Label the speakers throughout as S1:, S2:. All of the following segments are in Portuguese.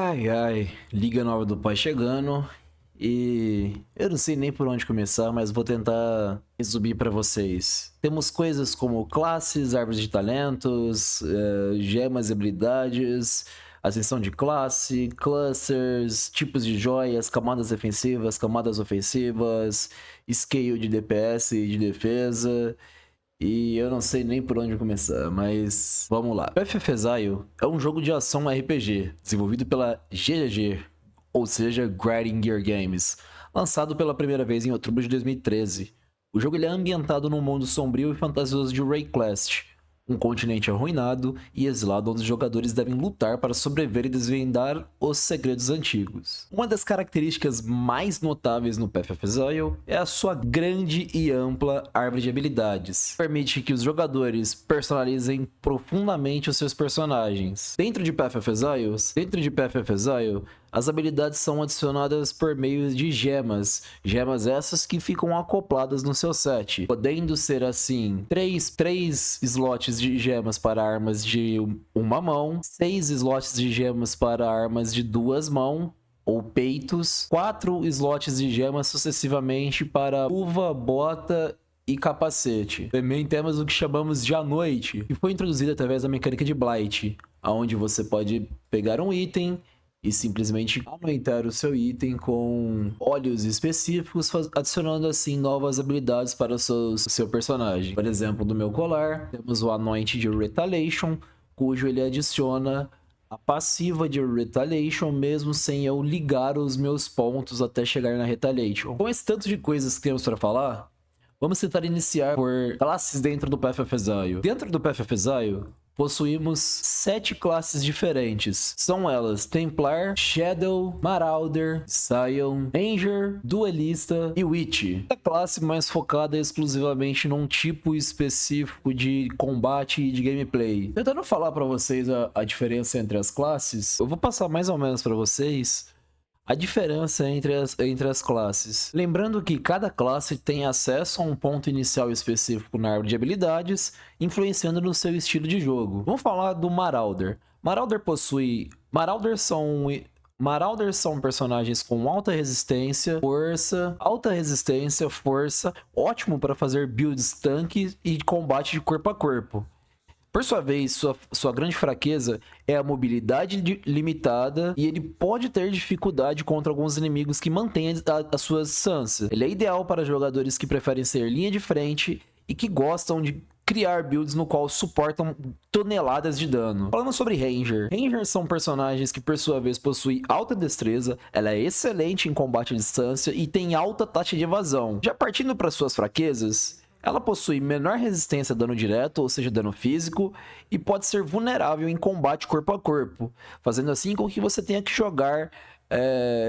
S1: Ai, ai, Liga Nova do Pai chegando e eu não sei nem por onde começar, mas vou tentar resumir para vocês. Temos coisas como classes, árvores de talentos, gemas e habilidades, ascensão de classe, clusters, tipos de joias, camadas defensivas, camadas ofensivas, scale de DPS e de defesa. E eu não sei nem por onde começar, mas vamos lá. Path of Exile é um jogo de ação RPG, desenvolvido pela GGG, ou seja, Grinding Gear Games, lançado pela primeira vez em outubro de 2013. O jogo ele é ambientado num mundo sombrio e fantasioso de Wraeclast, um continente arruinado e exilado onde os jogadores devem lutar para sobreviver e desvendar os segredos antigos. Uma das características mais notáveis no Path of Exile é a sua grande e ampla árvore de habilidades. Permite que os jogadores personalizem profundamente os seus personagens. Dentro de Path of Exile, as habilidades são adicionadas por meio de gemas. Gemas essas que ficam acopladas no seu set, podendo ser assim, 3 slots de gemas para armas de uma mão, 6 slots de gemas para armas de 2 mãos, ou peitos, 4 slots de gemas sucessivamente para luva, bota e capacete. Também temos o que chamamos de A Noite, que foi introduzido através da mecânica de Blight, onde você pode pegar um item e simplesmente aumentar o seu item com óleos específicos, adicionando assim novas habilidades para o seu personagem. Por exemplo, do meu colar, temos o Anoint de Retaliation, cujo ele adiciona a passiva de Retaliation mesmo sem eu ligar os meus pontos até chegar na Retaliation. Com esse tanto de coisas que temos para falar, vamos tentar iniciar por classes dentro do Path of Exile. Dentro do Path of Exile, possuímos 7 classes diferentes. São elas Templar, Shadow, Marauder, Scion, Ranger, Duelista e Witch. A classe mais focada exclusivamente num tipo específico de combate e de gameplay. Tentando falar para vocês a diferença entre as classes, eu vou passar mais ou menos para vocês a diferença entre as classes. Lembrando que cada classe tem acesso a um ponto inicial específico na árvore de habilidades, influenciando no seu estilo de jogo. Vamos falar do Marauder. Marauders são personagens com alta resistência, força, ótimo para fazer builds tanque e combate de corpo a corpo. Por sua vez, sua grande fraqueza é a mobilidade limitada e ele pode ter dificuldade contra alguns inimigos que mantêm a sua distância. Ele é ideal para jogadores que preferem ser linha de frente e que gostam de criar builds no qual suportam toneladas de dano. Falando sobre Ranger. Rangers são personagens que por sua vez possuem alta destreza, ela é excelente em combate à distância e tem alta taxa de evasão. Já partindo para suas fraquezas, ela possui menor resistência a dano direto, ou seja, dano físico, e pode ser vulnerável em combate corpo a corpo, fazendo assim com que você tenha que jogar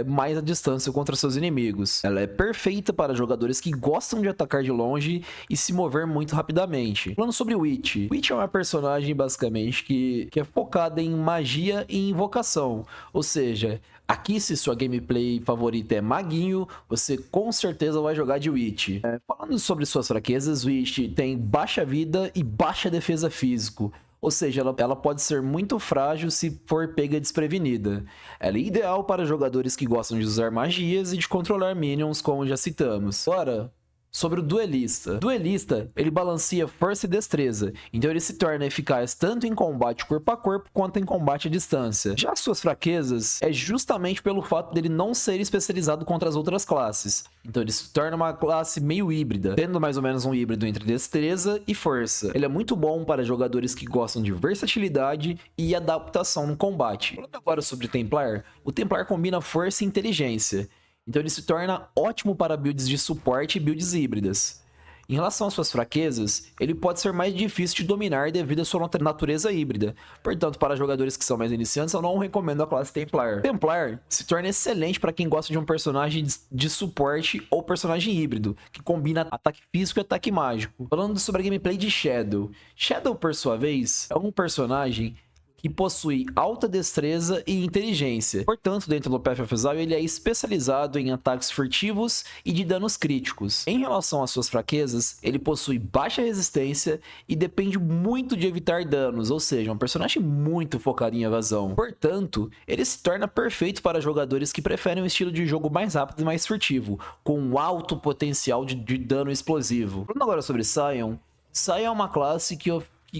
S1: mais à distância contra seus inimigos. Ela é perfeita para jogadores que gostam de atacar de longe e se mover muito rapidamente. Falando sobre Witch. Witch é uma personagem basicamente que é focada em magia e invocação, ou seja, aqui, se sua gameplay favorita é maguinho, você com certeza vai jogar de Witch. Falando sobre suas fraquezas, Witch tem baixa vida e baixa defesa físico. Ou seja, ela pode ser muito frágil se for pega desprevenida. Ela é ideal para jogadores que gostam de usar magias e de controlar minions, como já citamos. Agora, sobre o Duelista. Duelista, ele balanceia força e destreza, então ele se torna eficaz tanto em combate corpo a corpo quanto em combate à distância. Já suas fraquezas é justamente pelo fato dele não ser especializado contra as outras classes, então ele se torna uma classe meio híbrida, tendo mais ou menos um híbrido entre destreza e força. Ele é muito bom para jogadores que gostam de versatilidade e adaptação no combate. Falando agora sobre Templar, o Templar combina força e inteligência, então ele se torna ótimo para builds de suporte e builds híbridas. Em relação às suas fraquezas, ele pode ser mais difícil de dominar devido à sua natureza híbrida. Portanto, para jogadores que são mais iniciantes, eu não recomendo a classe Templar. Templar se torna excelente para quem gosta de um personagem de suporte ou personagem híbrido, que combina ataque físico e ataque mágico. Falando sobre a gameplay de Shadow. Shadow, por sua vez, é um personagem que possui alta destreza e inteligência. Portanto, dentro do Path of Exile, ele é especializado em ataques furtivos e de danos críticos. Em relação às suas fraquezas, ele possui baixa resistência e depende muito de evitar danos, ou seja, um personagem muito focado em evasão. Portanto, ele se torna perfeito para jogadores que preferem um estilo de jogo mais rápido e mais furtivo, com um alto potencial de dano explosivo. Falando agora sobre Sion, Sion é uma classe que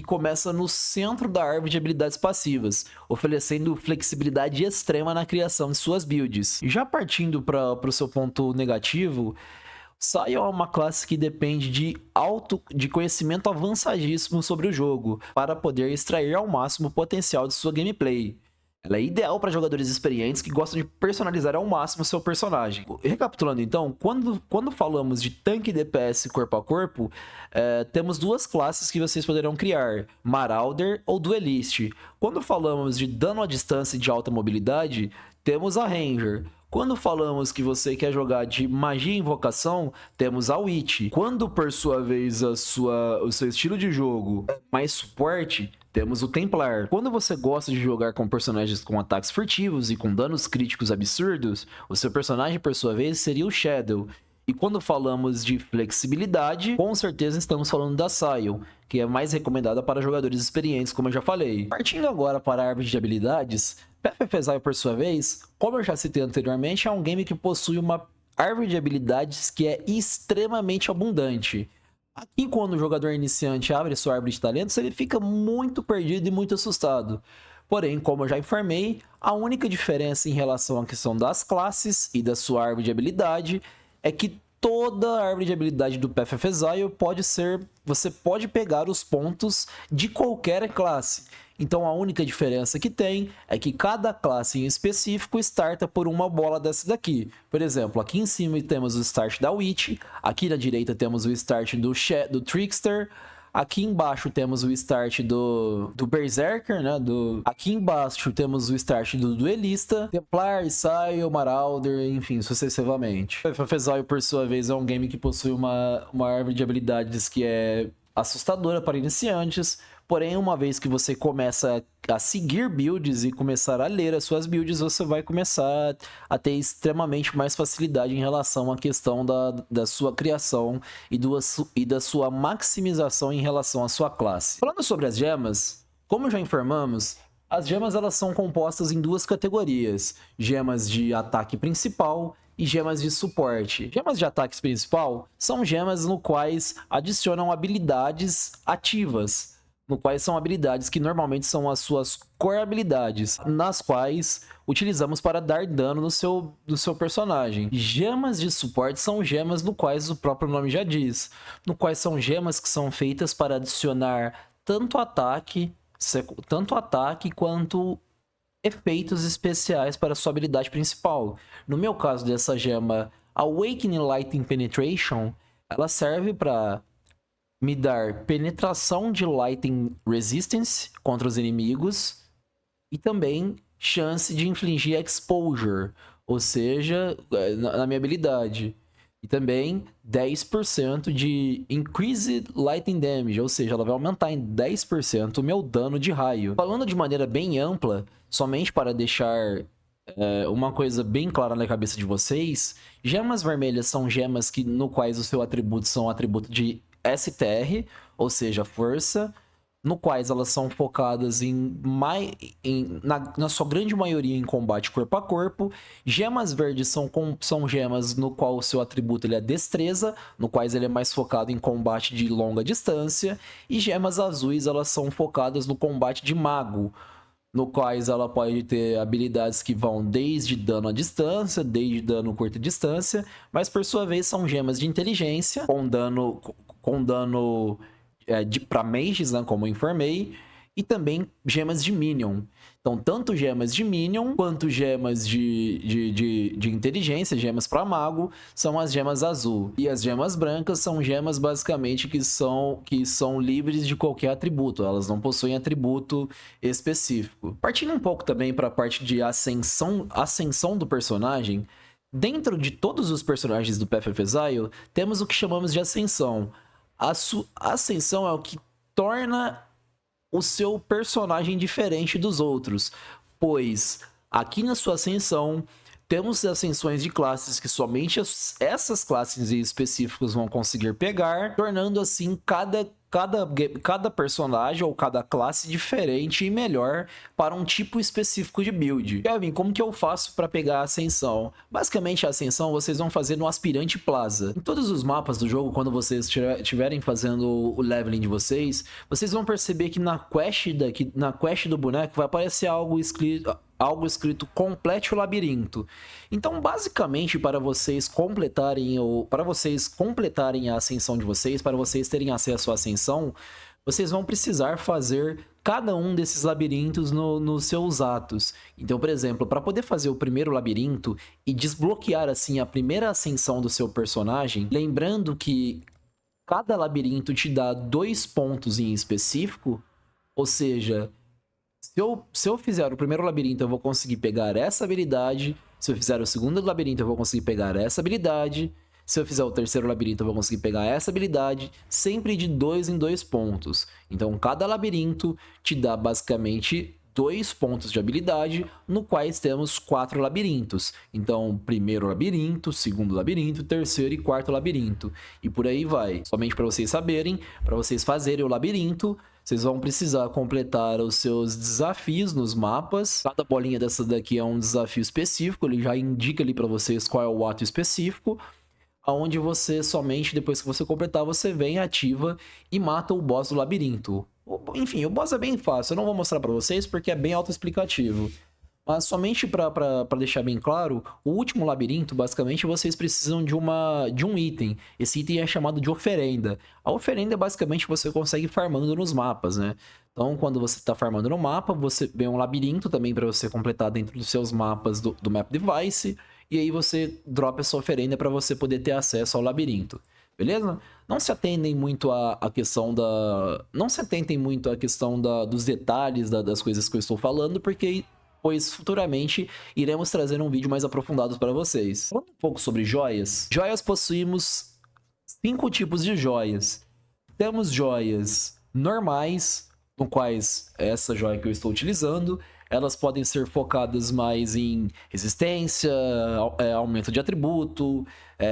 S1: começa no centro da árvore de habilidades passivas, oferecendo flexibilidade extrema na criação de suas builds. E já partindo para o seu ponto negativo, Sion é uma classe que depende de conhecimento avançadíssimo sobre o jogo, para poder extrair ao máximo o potencial de sua gameplay. Ela é ideal para jogadores experientes que gostam de personalizar ao máximo seu personagem. Recapitulando então, quando falamos de tanque DPS corpo a corpo, temos duas classes que vocês poderão criar, Marauder ou Duelist. Quando falamos de dano à distância e de alta mobilidade, temos a Ranger. Quando falamos que você quer jogar de magia e invocação, temos a Witch. Quando, por sua vez, o seu estilo de jogo é mais suporte, temos o Templar. Quando você gosta de jogar com personagens com ataques furtivos e com danos críticos absurdos, o seu personagem, por sua vez, seria o Shadow. E quando falamos de flexibilidade, com certeza estamos falando da Sion, que é mais recomendada para jogadores experientes, como eu já falei. Partindo agora para a árvore de habilidades, Path of Exile, por sua vez, como eu já citei anteriormente, é um game que possui uma árvore de habilidades que é extremamente abundante. Aqui, quando o jogador iniciante abre sua árvore de talentos, ele fica muito perdido e muito assustado. Porém, como eu já informei, a única diferença em relação à questão das classes e da sua árvore de habilidade é que toda a árvore de habilidade do Path of Exile você pode pegar os pontos de qualquer classe. Então a única diferença que tem é que cada classe em específico starta por uma bola dessa daqui. Por exemplo, aqui em cima temos o start da Witch, aqui na direita temos o start do Trickster, aqui embaixo temos o start do Berserker, né? Aqui embaixo temos o start do Duelista, Templar, Sion, Marauder, enfim, sucessivamente. Path of Exile, por sua vez, é um game que possui uma árvore de habilidades que é assustadora para iniciantes. Porém, uma vez que você começa a seguir builds e começar a ler as suas builds, você vai começar a ter extremamente mais facilidade em relação à questão da sua criação e da sua maximização em relação à sua classe. Falando sobre as gemas, como já informamos, as gemas elas são compostas em duas categorias, gemas de ataque principal e gemas de suporte. Gemas de ataque principal são gemas no quais adicionam habilidades ativas, no quais são habilidades que normalmente são as suas core habilidades, nas quais utilizamos para dar dano no seu personagem. Gemas de suporte são gemas no quais o próprio nome já diz, no quais são gemas que são feitas para adicionar tanto ataque quanto efeitos especiais para sua habilidade principal. No meu caso dessa gema, Awakening Lightning Penetration, ela serve para me dar penetração de Lightning Resistance contra os inimigos e também chance de infligir Exposure, ou seja, na minha habilidade. E também 10% de Increased Lightning Damage, ou seja, ela vai aumentar em 10% o meu dano de raio. Falando de maneira bem ampla, somente para deixar uma coisa bem clara na cabeça de vocês, gemas vermelhas são gemas no quais o seu atributo são atributo de STR, ou seja, força, no quais elas são focadas na sua grande maioria em combate corpo a corpo. Gemas verdes são gemas no qual o seu atributo ele é destreza, no quais ele é mais focado em combate de longa distância, e gemas azuis elas são focadas no combate de mago, no quais ela pode ter habilidades que vão desde dano à distância, desde dano curta distância, mas por sua vez são gemas de inteligência, com dano para mages, né, como eu informei, e também gemas de minion. Então, tanto gemas de minion, quanto gemas de inteligência, gemas para mago, são as gemas azul. E as gemas brancas são gemas, basicamente, que são livres de qualquer atributo. Elas não possuem atributo específico. Partindo um pouco também para a parte de ascensão do personagem, dentro de todos os personagens do Path of Exile, temos o que chamamos de ascensão. A ascensão é o que torna o seu personagem diferente dos outros, pois aqui na sua ascensão temos ascensões de classes que somente essas classes em específicos vão conseguir pegar, tornando assim cada personagem ou cada classe diferente e melhor para um tipo específico de build. Kevin, como que eu faço para pegar a ascensão? Basicamente a ascensão vocês vão fazer no aspirante plaza. Em todos os mapas do jogo, quando vocês estiverem fazendo o leveling de vocês vão perceber que na quest do boneco vai aparecer algo escrito complete o labirinto. Então, basicamente, para vocês completarem a ascensão de vocês, para vocês terem acesso à ascensão, vocês vão precisar fazer cada um desses labirintos nos seus atos. Então, por exemplo, para poder fazer o primeiro labirinto e desbloquear assim a primeira ascensão do seu personagem, lembrando que cada labirinto te dá 2 pontos em específico, ou seja, se eu fizer o primeiro labirinto, eu vou conseguir pegar essa habilidade. Se eu fizer o segundo labirinto, eu vou conseguir pegar essa habilidade. Se eu fizer o terceiro labirinto, eu vou conseguir pegar essa habilidade. Sempre de 2 em 2 pontos. Então, cada labirinto te dá basicamente 2 pontos de habilidade, no quais temos 4 labirintos. Então, primeiro labirinto, segundo labirinto, terceiro e quarto labirinto. E por aí vai. Somente para vocês saberem, para vocês fazerem o labirinto, vocês vão precisar completar os seus desafios nos mapas. Cada bolinha dessa daqui é um desafio específico, ele já indica ali para vocês qual é o ato específico, aonde você somente, depois que você completar, você vem, ativa e mata o boss do labirinto. Enfim, o boss é bem fácil, eu não vou mostrar para vocês porque é bem autoexplicativo. Mas somente para deixar bem claro, o último labirinto, basicamente, vocês precisam de um item. Esse item é chamado de oferenda. A oferenda, basicamente, você consegue farmando nos mapas, né? Então, quando você está farmando no mapa, você vê um labirinto também para você completar dentro dos seus mapas do Map Device. E aí você dropa essa oferenda para você poder ter acesso ao labirinto. Beleza? Não se atentem muito à questão da... Não se atentem muito à questão dos detalhes das coisas que eu estou falando, porque... pois futuramente iremos trazer um vídeo mais aprofundado para vocês. Falando um pouco sobre joias. Joias, possuímos 5 tipos de joias. Temos joias normais, no quais essa joia que eu estou utilizando, elas podem ser focadas mais em resistência, aumento de atributo,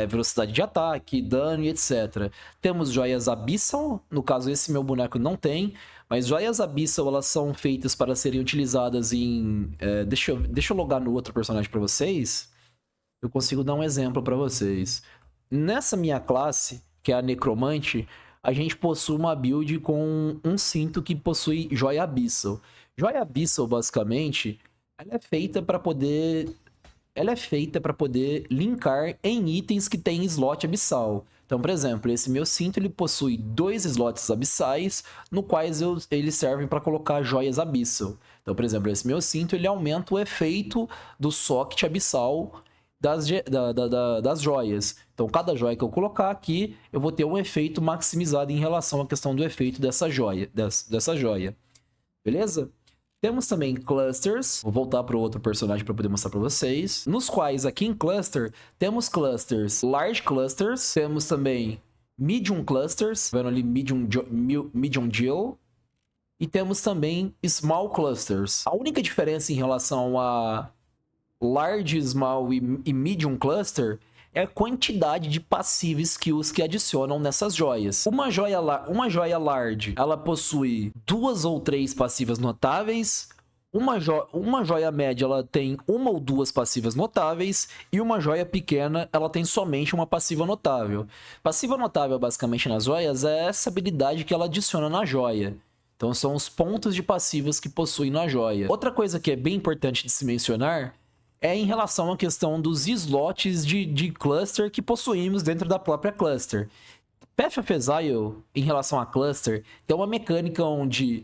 S1: velocidade de ataque, dano e etc. Temos joias Abyssal, no caso esse meu boneco não tem, mas joias Abyssal, elas são feitas para serem utilizadas em... deixa eu logar no outro personagem para vocês. Eu consigo dar um exemplo para vocês. Nessa minha classe, que é a Necromante, a gente possui uma build com um cinto que possui joia Abyssal. Joia Abyssal, basicamente, ela é feita para poder linkar em itens que tem slot abissal. Então, por exemplo, esse meu cinto ele possui 2 slots abissais, no quais eles servem para colocar joias Abyssal. Então, por exemplo, esse meu cinto ele aumenta o efeito do socket abissal das joias. Então, cada joia que eu colocar aqui, eu vou ter um efeito maximizado em relação à questão do efeito dessa joia. Beleza? Temos também clusters, vou voltar para o outro personagem para poder mostrar para vocês, nos quais aqui em cluster, temos clusters, large clusters, temos também medium clusters, vendo ali medium Jill, e temos também small clusters. A única diferença em relação a large, small e medium cluster é a quantidade de passive skills que adicionam nessas joias. Uma joia large, ela possui 2 ou 3 passivas notáveis. Uma joia média, ela tem 1 ou 2 passivas notáveis. E uma joia pequena, ela tem somente uma passiva notável. Passiva notável, basicamente, nas joias, é essa habilidade que ela adiciona na joia. Então, são os pontos de passivas que possui na joia. Outra coisa que é bem importante de se mencionar é em relação à questão dos slots de cluster que possuímos dentro da própria cluster. Path of Exile, em relação a cluster, tem uma mecânica onde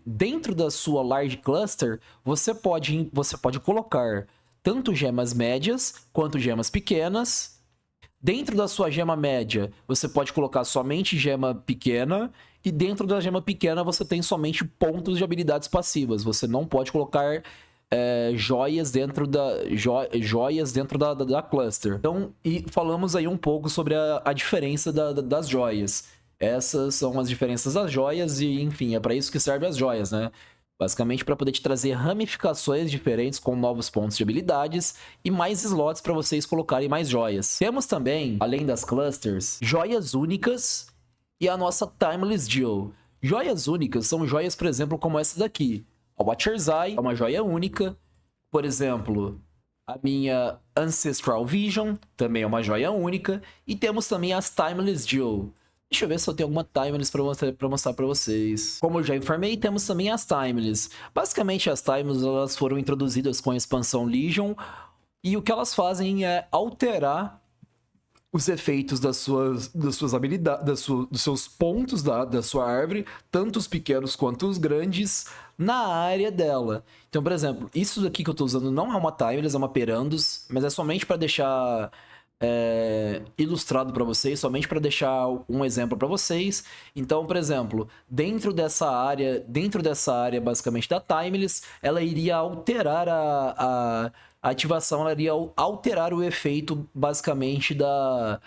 S1: dentro da sua large cluster, você pode colocar tanto gemas médias quanto gemas pequenas. Dentro da sua gema média, você pode colocar somente gema pequena. E dentro da gema pequena, você tem somente pontos de habilidades passivas. Você não pode colocar... joias dentro da cluster. Então, e falamos aí um pouco sobre a diferença das joias. Essas são as diferenças das joias e, enfim, é para isso que servem as joias, né? Basicamente para poder te trazer ramificações diferentes com novos pontos de habilidades e mais slots para vocês colocarem mais joias. Temos também, além das clusters, joias únicas e a nossa Timeless Jewel. Joias únicas são joias, por exemplo, como essa daqui. A Watcher's Eye é uma joia única. Por exemplo, a minha Ancestral Vision também é uma joia única. E temos também as Timeless Jewel. Deixa eu ver se eu tenho alguma Timeless para mostrar para vocês. Como eu já informei, temos também as Timeless. Basicamente, as Timeless elas foram introduzidas com a expansão Legion. E o que elas fazem é alterar os efeitos das suas habilidades, dos seus pontos da sua árvore, tanto os pequenos quanto os grandes, na área dela. Então, por exemplo, isso daqui que eu estou usando não é uma Timeless, é uma Perandus, mas é somente para deixar ilustrado para vocês, somente para deixar um exemplo para vocês. Então, por exemplo, dentro dessa área basicamente da Timeless, ela iria alterar a ativação, ela iria alterar o efeito basicamente ela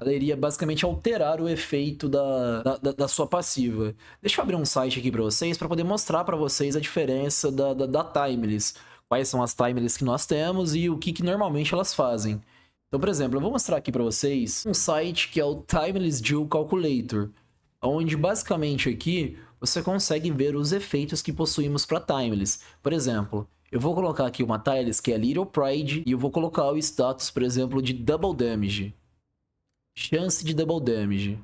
S1: iria basicamente alterar o efeito da sua passiva. Deixa eu abrir um site aqui para vocês, para poder mostrar para vocês a diferença da Timeless. Quais são as Timeless que nós temos e o que normalmente elas fazem. Então, por exemplo, eu vou mostrar aqui para vocês um site que é o Timeless Jewel Calculator, onde basicamente aqui você consegue ver os efeitos que possuímos para Timeless. Por exemplo, eu vou colocar aqui uma Timeless que é Little Pride e eu vou colocar o status, por exemplo, de Double Damage. Chance de Double Damage.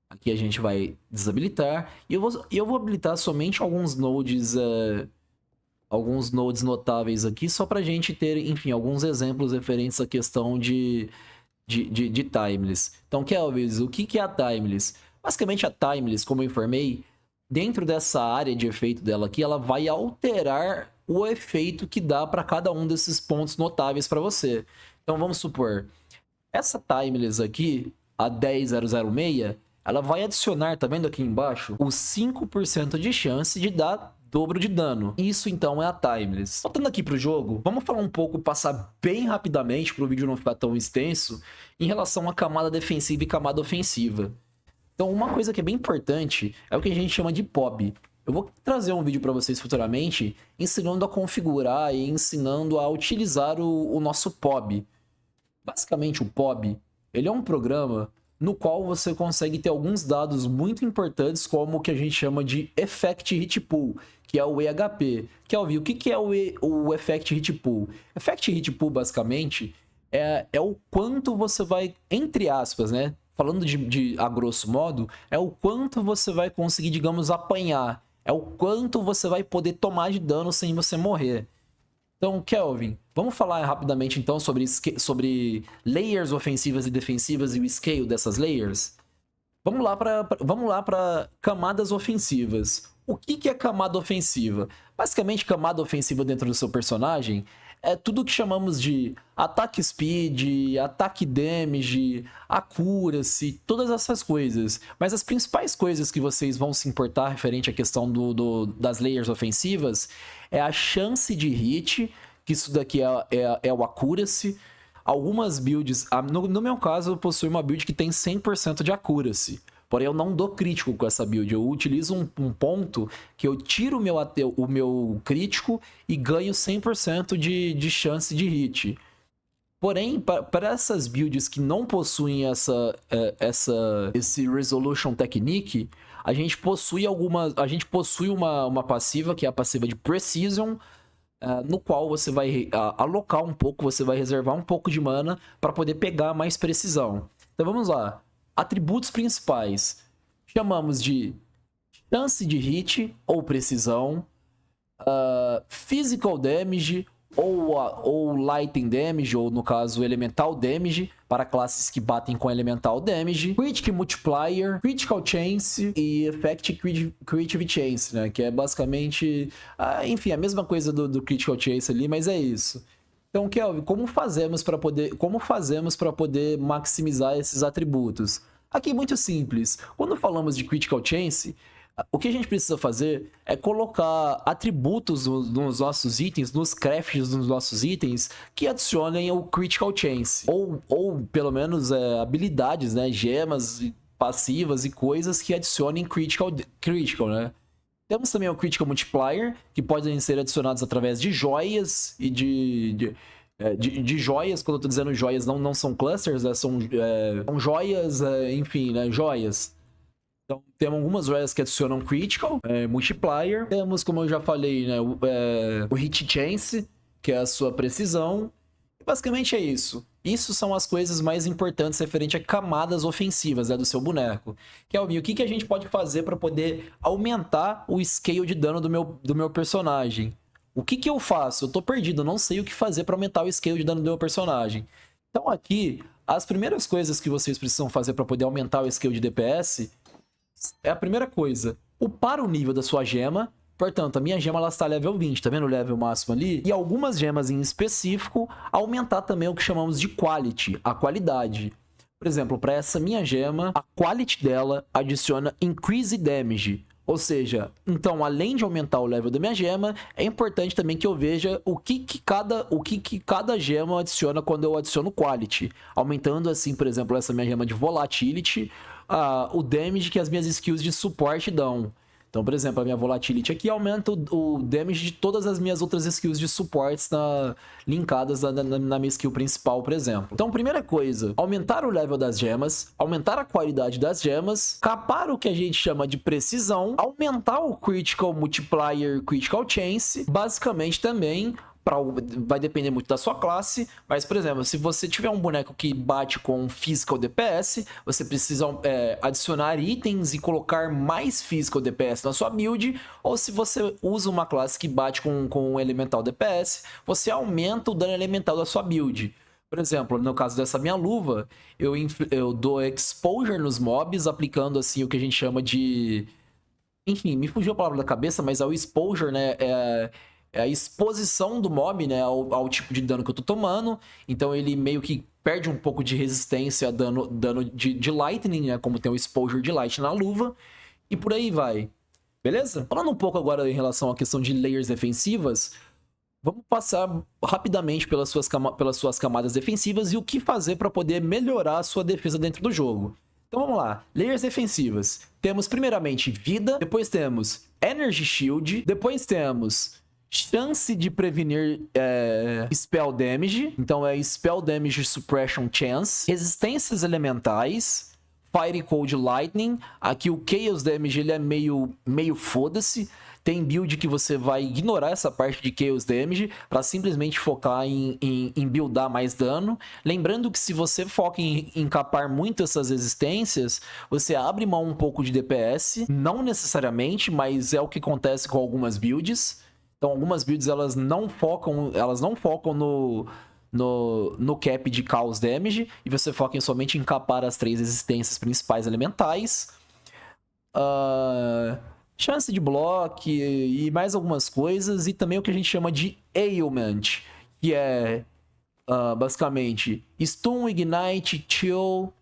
S1: Aqui a gente vai desabilitar e eu vou habilitar somente alguns nodes notáveis aqui, só pra gente ter, enfim, alguns exemplos referentes à questão de Timeless. Então, Kelvis, o que é a Timeless? Basicamente, a Timeless, como eu informei, dentro dessa área de efeito dela aqui, ela vai alterar o efeito que dá para cada um desses pontos notáveis para você. Então, vamos supor, essa Timeless aqui, a 10006, ela vai adicionar, tá vendo aqui embaixo, os 5% de chance de dar dobro de dano. Isso então é a Timeless. Voltando aqui pro jogo, vamos falar um pouco, passar bem rapidamente para o vídeo não ficar tão extenso, em relação à camada defensiva e camada ofensiva. Então, uma coisa que é bem importante é o que a gente chama de POB. Eu vou trazer um vídeo para vocês futuramente ensinando a configurar e ensinando a utilizar o nosso POB. Basicamente, o POB, ele é um programa no qual você consegue ter alguns dados muito importantes, como o que a gente chama de Effect Hit Pool, que é o EHP. Kelvin, o que é o Effect Hit Pool? Effect Hit Pool, basicamente, é o quanto você vai, entre aspas, né? Falando a grosso modo, é o quanto você vai conseguir, digamos, apanhar. É o quanto você vai poder tomar de dano sem você morrer. Então, Kelvin, vamos falar rapidamente então sobre layers ofensivas e defensivas e o scale dessas layers? Vamos lá para camadas ofensivas. O que é camada ofensiva? Basicamente, camada ofensiva dentro do seu personagem é tudo que chamamos de ataque speed, ataque damage, accuracy, todas essas coisas. Mas as principais coisas que vocês vão se importar referente à questão das layers ofensivas é a chance de hit, que isso daqui é o accuracy. Algumas builds, no meu caso, eu possuo uma build que tem 100% de accuracy. Porém, eu não dou crítico com essa build. Eu utilizo um ponto que eu tiro o meu crítico e ganho 100% de chance de hit. Porém, para essas builds que não possuem esse Resolution Technique, a gente possui uma passiva, que é a passiva de Precision, no qual você vai alocar um pouco, você vai reservar um pouco de mana para poder pegar mais precisão. Então vamos lá. Atributos principais. Chamamos de chance de hit ou precisão, physical damage ou lightning damage, ou no caso elemental damage, para classes que batem com elemental damage, critic multiplier, critical chance e effect creative chance, né? Que é basicamente, enfim, a mesma coisa do critical chance ali, mas é isso. Então, Kelvin, como fazemos para poder maximizar esses atributos? Aqui, muito simples. Quando falamos de critical chance, o que a gente precisa fazer é colocar atributos nos nossos itens, nos crafts dos nossos itens, que adicionem o critical chance. Ou pelo menos habilidades, né? Gemas, passivas e coisas que adicionem critical, né? Temos também o Critical Multiplier, que podem ser adicionados através de joias e de joias. Quando eu tô dizendo joias, não são clusters, né? São joias, enfim, né? Joias. Então, temos algumas joias que adicionam Critical Multiplier. Temos, como eu já falei, né? O Hit Chance, que é a sua precisão. E basicamente é isso. Isso são as coisas mais importantes referente a camadas ofensivas, né, do seu boneco. Kelvin, o que a gente pode fazer para poder aumentar o scale de dano do meu personagem? O que eu faço? Eu tô perdido, eu não sei o que fazer para aumentar o scale de dano do meu personagem. Então aqui, as primeiras coisas que vocês precisam fazer para poder aumentar o scale de DPS é a primeira coisa, upar o nível da sua gema. Portanto, a minha gema ela está level 20, tá vendo o level máximo ali? E algumas gemas em específico, aumentar também o que chamamos de quality, a qualidade. Por exemplo, para essa minha gema, a quality dela adiciona increase damage. Ou seja, então, além de aumentar o level da minha gema, é importante também que eu veja o que cada gema adiciona quando eu adiciono quality. Aumentando assim, por exemplo, essa minha gema de volatility, o damage que as minhas skills de suporte dão. Então, por exemplo, a minha Volatility aqui aumenta o damage de todas as minhas outras skills de suportes linkadas na minha skill principal, por exemplo. Então, primeira coisa, aumentar o level das gemas, aumentar a qualidade das gemas, capar o que a gente chama de precisão, aumentar o Critical Multiplier, Critical Chance, basicamente também... vai depender muito da sua classe, mas, por exemplo, se você tiver um boneco que bate com Physical DPS, você precisa adicionar itens e colocar mais Physical DPS na sua build, ou se você usa uma classe que bate com Elemental DPS, você aumenta o dano elemental da sua build. Por exemplo, no caso dessa minha luva, eu dou Exposure nos mobs, aplicando assim o que a gente chama de... Enfim, me fugiu a palavra da cabeça, mas é o Exposure, né? É a exposição do mob, né, ao tipo de dano que eu tô tomando. Então ele meio que perde um pouco de resistência a dano de lightning, né, como tem o exposure de light na luva. E por aí vai. Beleza? Falando um pouco agora em relação à questão de layers defensivas, vamos passar rapidamente pelas suas camadas defensivas e o que fazer para poder melhorar a sua defesa dentro do jogo. Então vamos lá, layers defensivas. Temos primeiramente vida, depois temos Energy Shield, depois temos... chance de prevenir Spell Damage. Então é Spell Damage Suppression Chance. Resistências elementais. Fire Cold Lightning. Aqui o Chaos Damage ele é meio foda-se. Tem build que você vai ignorar essa parte de Chaos Damage para simplesmente focar em buildar mais dano. Lembrando que se você foca em capar muito essas resistências, você abre mão um pouco de DPS. Não necessariamente, mas é o que acontece com algumas builds. Então, algumas builds elas não focam no cap de Chaos Damage, e você foca somente em capar as 3 resistências principais elementais. Chance de block e mais algumas coisas, e também o que a gente chama de Ailment, que é basicamente Stun, Ignite, Chill,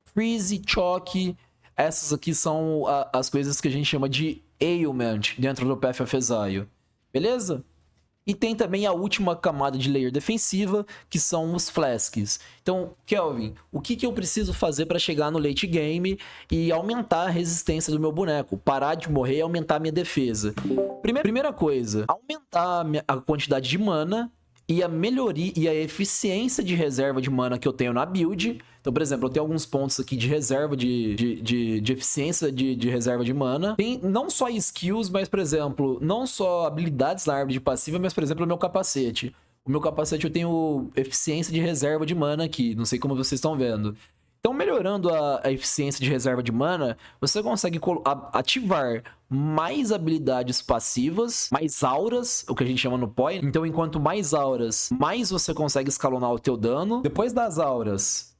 S1: Freeze, Choke. Essas aqui são as coisas que a gente chama de Ailment dentro do Path of Exile. Beleza? E tem também a última camada de layer defensiva, que são os flasks. Então, Kelvin, o que eu preciso fazer para chegar no late game e aumentar a resistência do meu boneco? Parar de morrer e aumentar a minha defesa. Primeira coisa, aumentar a quantidade de mana e a melhoria e a eficiência de reserva de mana que eu tenho na build. Então, por exemplo, eu tenho alguns pontos aqui de reserva, de eficiência de reserva de mana. Tem não só skills, mas, por exemplo, não só habilidades na árvore de passiva, mas, por exemplo, o meu capacete. O meu capacete eu tenho eficiência de reserva de mana aqui, não sei como vocês estão vendo. Então, melhorando a eficiência de reserva de mana, você consegue ativar mais habilidades passivas, mais auras, o que a gente chama no PoE. Então, enquanto mais auras, mais você consegue escalonar o teu dano. Depois das auras,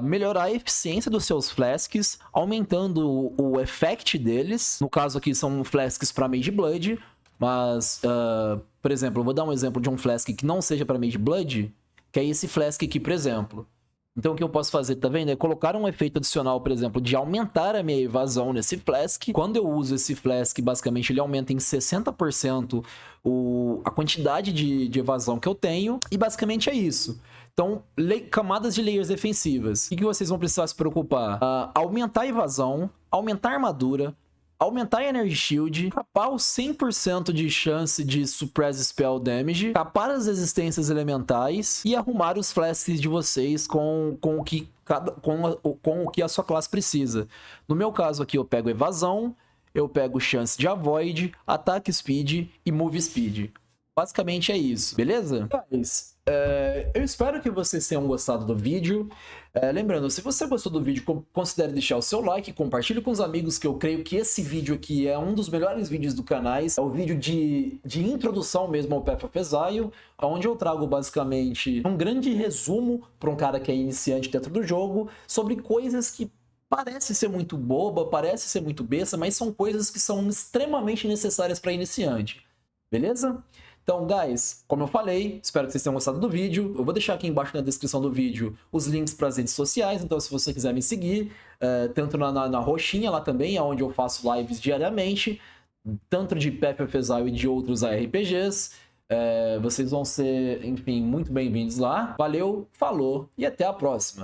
S1: melhorar a eficiência dos seus flasks, aumentando o effect deles. No caso aqui, são flasks para Mage Blood, mas, por exemplo, eu vou dar um exemplo de um flask que não seja para Mage Blood, que é esse flask aqui, por exemplo. Então o que eu posso fazer, tá vendo? É colocar um efeito adicional, por exemplo, de aumentar a minha evasão nesse Flask. Quando eu uso esse Flask, basicamente ele aumenta em 60% a quantidade de evasão que eu tenho. E basicamente é isso. Então, camadas de layers defensivas. O que vocês vão precisar se preocupar? Aumentar a evasão, aumentar a armadura, aumentar a Energy Shield, capar o 100% de chance de Suppress Spell Damage, capar as resistências elementais e arrumar os flasks de vocês com o que a sua classe precisa. No meu caso aqui eu pego Evasão, eu pego chance de Avoid, Ataque Speed e Move Speed. Basicamente é isso, beleza? Guys, eu espero que vocês tenham gostado do vídeo. Lembrando, se você gostou do vídeo, considere deixar o seu like, compartilhe com os amigos, que eu creio que esse vídeo aqui é um dos melhores vídeos do canal. É o vídeo de introdução mesmo ao Path of Exile, onde eu trago basicamente um grande resumo para um cara que é iniciante dentro do jogo, sobre coisas que parece ser muito boba, parece ser muito besta, mas são coisas que são extremamente necessárias para iniciante. Beleza? Então, guys, como eu falei, espero que vocês tenham gostado do vídeo. Eu vou deixar aqui embaixo na descrição do vídeo os links para as redes sociais. Então, se você quiser me seguir, tanto na roxinha lá também, onde eu faço lives diariamente, tanto de Path of Exile e de outros ARPGs. Vocês vão ser, enfim, muito bem-vindos lá. Valeu, falou e até a próxima.